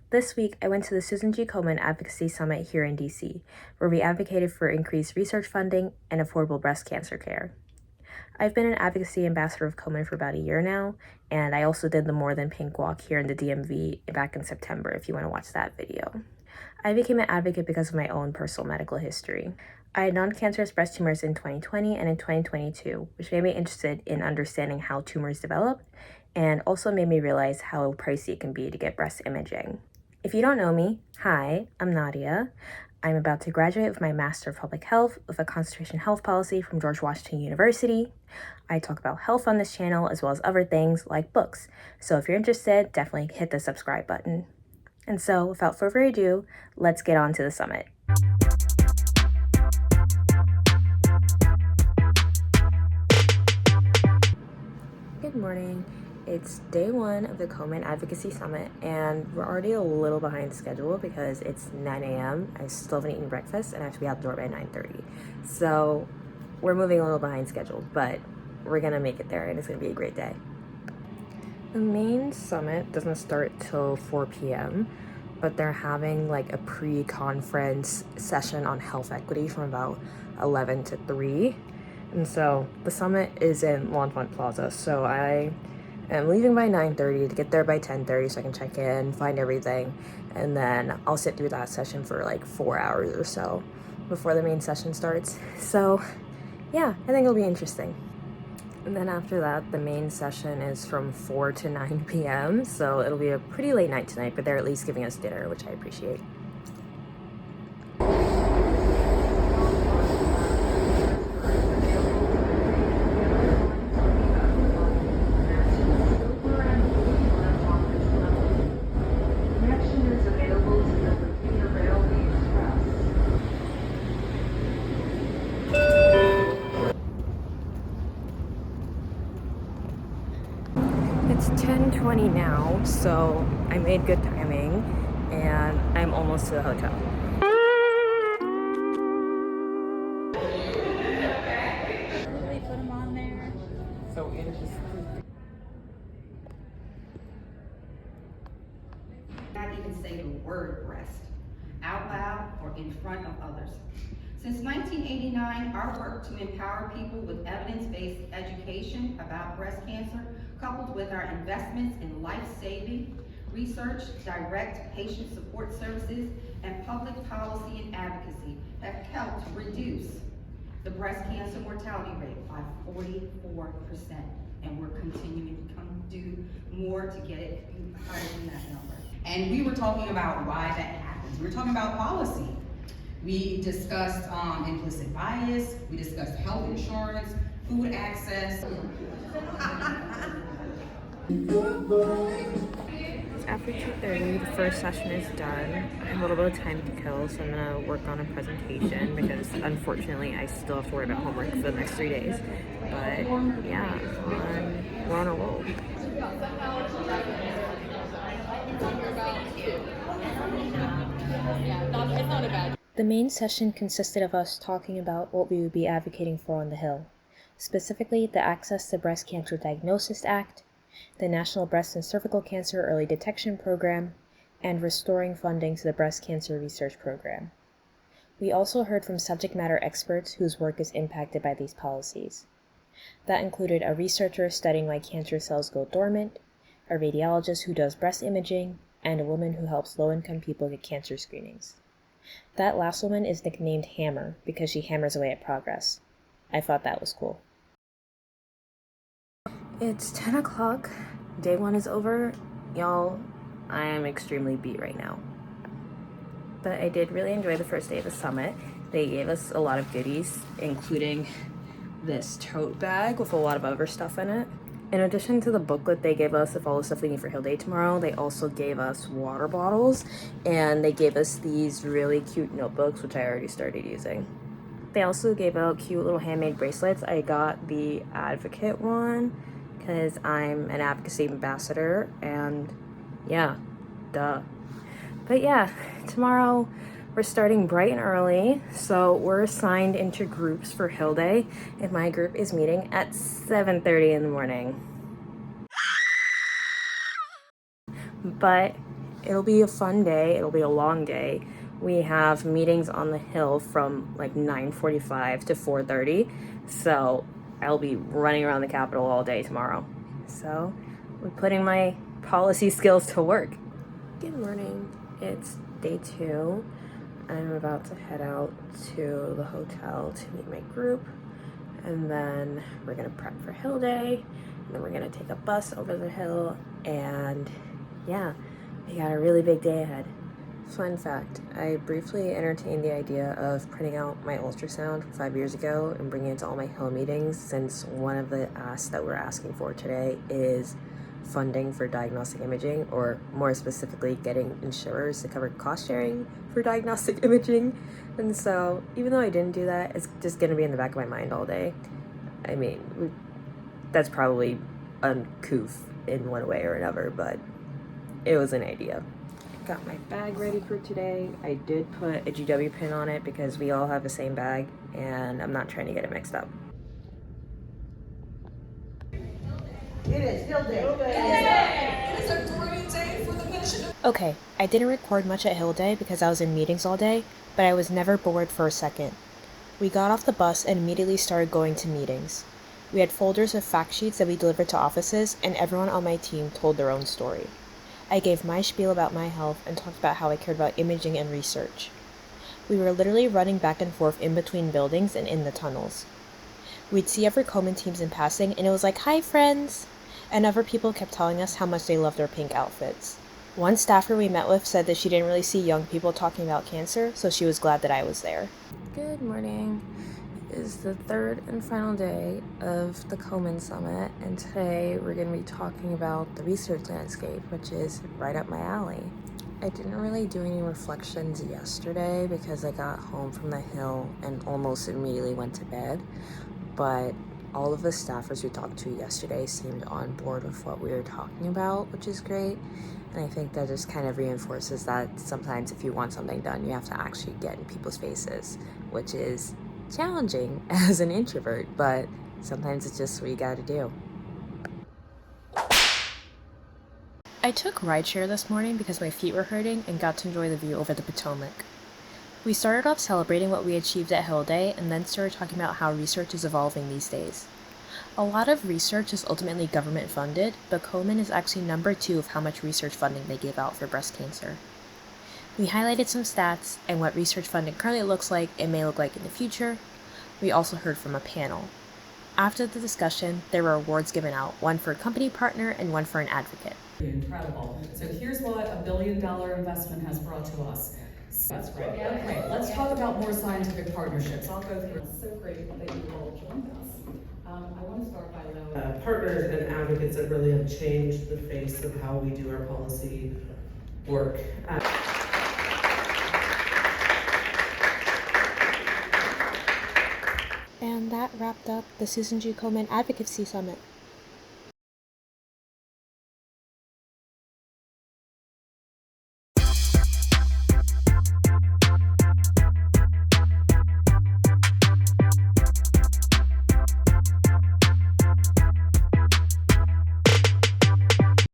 This week, I went to the Susan G. Komen Advocacy Summit here in DC, where we advocated for increased research funding and affordable breast cancer care. I've been an advocacy ambassador of Komen for about a year now, and I also did the More Than Pink walk here in the DMV back in September if you want to watch that video. I became an advocate because of my own personal medical history. I had non-cancerous breast tumors in 2020 and in 2022, which made me interested in understanding how tumors develop, and also made me realize how pricey it can be to get breast imaging. If you don't know me, hi, I'm Nadia. I'm about to graduate with my Master of Public Health with a concentration health policy from George Washington University. I talk about health on this channel as well as other things like books. So if you're interested, definitely hit the subscribe button. And so without further ado, let's get on to the summit. Good morning. It's day one of the Komen Advocacy Summit, and we're already a little behind schedule because it's 9 a.m. I still haven't eaten breakfast, and I have to be out the door by 9:30. So we're moving a little behind schedule, but we're gonna make it there, and it's gonna be a great day. The main summit doesn't start till 4 p.m., but they're having like a pre-conference session on health equity from about 11 to 3. And so the summit is in L'Enfant Plaza, so I am leaving by 9:30 to get there by 10:30 so I can check in, find everything, and then I'll sit through that session for like 4 hours or so before the main session starts. So yeah, I think it'll be interesting. And then after that, the main session is from 4 to 9 p.m. So it'll be a pretty late night tonight, but they're at least giving us dinner, which I appreciate. It's 10:20 now, so I made good timing, and I'm almost to the hotel. They put them on there. So interesting. Not even say the word breast out loud or in front of others. Since 1989, our work to empower people with evidence-based education about breast cancer, coupled with our investments in life-saving research, direct patient support services, and public policy and advocacy, have helped reduce the breast cancer mortality rate by 44%. And we're continuing to do more to get it higher than that number. And we were talking about why that happens. We were talking about policy. We discussed implicit bias. We discussed health insurance, food access. After 2:30, the first session is done. I have a little bit of time to kill, so I'm gonna work on a presentation because unfortunately I still have to worry about homework for the next 3 days. But yeah, we're on a roll. The main session consisted of us talking about what we would be advocating for on the Hill, specifically the Access to Breast Cancer Diagnosis Act, the National Breast and Cervical Cancer Early Detection Program, and restoring funding to the Breast Cancer Research Program. We also heard from subject matter experts whose work is impacted by these policies. That included a researcher studying why cancer cells go dormant, a radiologist who does breast imaging, and a woman who helps low-income people get cancer screenings. That last woman is nicknamed Hammer because she hammers away at progress. I thought that was cool. It's 10 o'clock. Day one is over. Y'all, I am extremely beat right now. But I did really enjoy the first day of the summit. They gave us a lot of goodies, including this tote bag with a lot of other stuff in it. In addition to the booklet they gave us of all the stuff we need for Hill Day tomorrow, they also gave us water bottles, and they gave us these really cute notebooks, which I already started using. They also gave out cute little handmade bracelets. I got the Advocate one because I'm an advocacy ambassador, and yeah, duh. But yeah, tomorrow we're starting bright and early, so we're assigned into groups for Hill Day, and my group is meeting at 7:30 in the morning. But it'll be a fun day. It'll be a long day. We have meetings on the Hill from like 9:45 to 4:30. So I'll be running around the Capitol all day tomorrow. So we're putting my policy skills to work. Good morning. It's day 2. I'm about to head out to the hotel to meet my group. And then we're gonna prep for Hill Day. And then we're gonna take a bus over the hill. And yeah, we got a really big day ahead. Fun fact, I briefly entertained the idea of printing out my ultrasound from 5 years ago and bringing it to all my Hill meetings, since one of the asks that we're asking for today is funding for diagnostic imaging, or more specifically, getting insurers to cover cost sharing for diagnostic imaging. And so, even though I didn't do that, it's just gonna be in the back of my mind all day. I mean, that's probably uncouth in one way or another, but it was an idea. Got my bag ready for today. I did put a GW pin on it because we all have the same bag and I'm not trying to get it mixed up. It is Hill Day. It is a great day for the mission. Okay, I didn't record much at Hill Day because I was in meetings all day, but I was never bored for a second. We got off the bus and immediately started going to meetings. We had folders of fact sheets that we delivered to offices, and everyone on my team told their own story. I gave my spiel about my health and talked about how I cared about imaging and research. We were literally running back and forth in between buildings and in the tunnels. We'd see other Komen teams in passing, and it was like, "Hi, friends!" And other people kept telling us how much they loved our pink outfits. One staffer we met with said that she didn't really see young people talking about cancer, so she was glad that I was there. Good morning. It is the 3rd and final day of the Komen Summit, and today we're going to be talking about the research landscape, which is right up my alley. I didn't really do any reflections yesterday because I got home from the Hill and almost immediately went to bed, but all of the staffers we talked to yesterday seemed on board with what we were talking about, which is great. And I think that just kind of reinforces that sometimes if you want something done, you have to actually get in people's faces, which is challenging as an introvert, but sometimes it's just what you gotta do. I took rideshare this morning because my feet were hurting and got to enjoy the view over the Potomac. We started off celebrating what we achieved at Hill Day and then started talking about how research is evolving these days. A lot of research is ultimately government funded, but Komen is actually number 2 of how much research funding they give out for breast cancer. We highlighted some stats and what research funding currently looks like and may look like in the future. We also heard from a panel. After the discussion, there were awards given out, one for a company partner and one for an advocate. Incredible. So here's what $1 billion investment has brought to us. That's right. Okay, let's talk about more scientific partnerships. I'll go through. It's so great that you all joined us. I want to start by Partners and advocates that really have changed the face of how we do our policy work. And that wrapped up the Susan G. Komen Advocacy Summit.